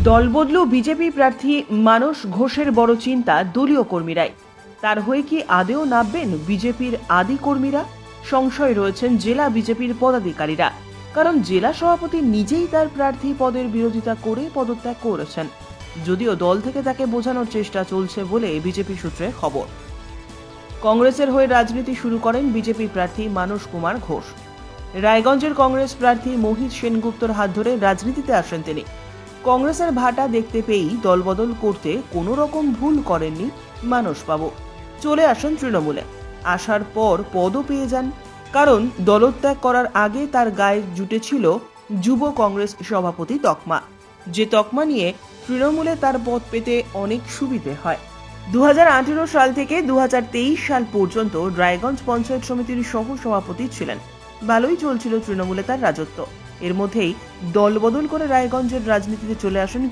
দলবদলু BJP প্রার্থী মানস ঘোষের বড় চিন্তা দলীয় কর্মীরাই। তার হয়ে কি আদেও নামবেন বিজেপির আদি কর্মীরা? সংশয় রয়েছেন জেলা বিজেপির পদাধিকারীরা, কারণ জেলা সভাপতি নিজেই তার প্রার্থী পদের বিরোধিতা করে পদত্যাগ করেছেন। যদিও দল থেকে তাকে বোঝানোর চেষ্টা চলছে বলে বিজেপি সূত্রে খবর। কংগ্রেসের হয়ে রাজনীতি শুরু করেন বিজেপি প্রার্থী মানস কুমার ঘোষ। রায়গঞ্জের কংগ্রেস প্রার্থী মোহিত সেনগুপ্তর হাত ধরে রাজনীতিতে আসেন তিনি। কংগ্রেসের ভাটা দেখতে পেয়েই দলবদল করতে কোনো রকম ভুল করেননি মানসবাবু। চলে আসেন তৃণমূলে। আসার পর পদও পেয়ে যান, কারণ দলত্যাগ করার আগে তার গায়ে জুটেছিল যুব কংগ্রেস সভাপতি তকমা, যে তকমা নিয়ে তৃণমূলে তার পদ পেতে অনেক সুবিধে হয়। 2018 সাল থেকে 2023 সাল পর্যন্ত রায়গঞ্জ পঞ্চায়েত সমিতির সহ সভাপতি ছিলেন। ভালোই চলছিল তৃণমূলে তার রাজত্ব। এর মধ্যেই দলবদল করে রায়গঞ্জের রাজনীতিতে চলে আসেন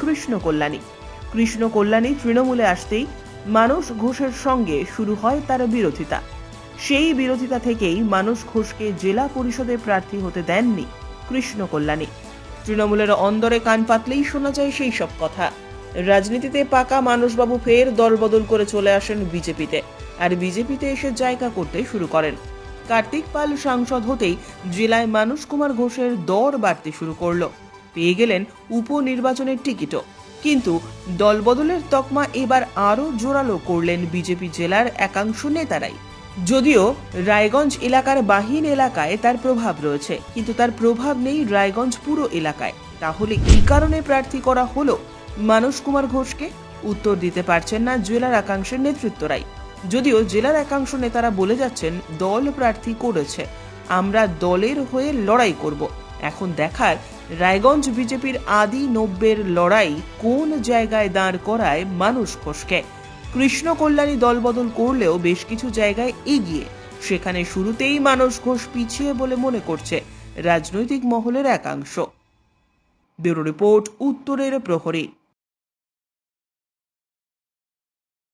কৃষ্ণ কল্যাণী তৃণমূলে আসতেই মানস ঘোষের সঙ্গে শুরু হয় তার বিরোধিতা। সেই বিরোধিতা থেকেই মানস ঘোষকে জেলা পরিষদে প্রার্থী হতে দেননি কৃষ্ণ কল্যাণী। তৃণমূলের অন্দরে কান পাতলেই শোনা যায় সেই সব কথা। রাজনীতিতে পাকা মানসবাবু ফের দলবদল করে চলে আসেন বিজেপিতে, আর বিজেপিতে এসে জায়গা করতে শুরু করেন। কার্তিক পাল সাংসদ হতেই জেলায় মানস কুমার ঘোষের দর বাড়তে শুরু করলো। পেয়ে গেলেন উপনির্বাচনের টিকিটও। কিন্তু দলবদলের তকমা এবার আরও জোরালো করলেন বিজেপি জেলার একাংশ নেতারাই। যদিও রায়গঞ্জ এলাকার বাহির এলাকায় তার প্রভাব রয়েছে, কিন্তু তার প্রভাব নেই রায়গঞ্জ পুরো এলাকায়। তাহলে কি কারণে প্রার্থী করা হলো মানস কুমার ঘোষকে? উত্তর দিতে পারছেন না জেলার একাংশের নেতৃত্বরাই। যদিও জেলার একাংশ নেতারা বলে যাচ্ছেন দল প্রার্থী করেছে, আমরা দলের হয়ে লড়াই করব। এখন দেখার রায়গঞ্জ বিজেপির আদি 90-এর লড়াই কোন জায়গায় দাঁড় করায় মানস ঘোষকে। কৃষ্ণ কল্যাণী দলবদল করলেও বেশ কিছু জায়গায় এগিয়ে, সেখানে শুরুতেই মানস ঘোষ পিছিয়ে বলে মনে করছে রাজনৈতিক মহলের একাংশ। ব্যুরো রিপোর্ট, উত্তরের প্রহরী।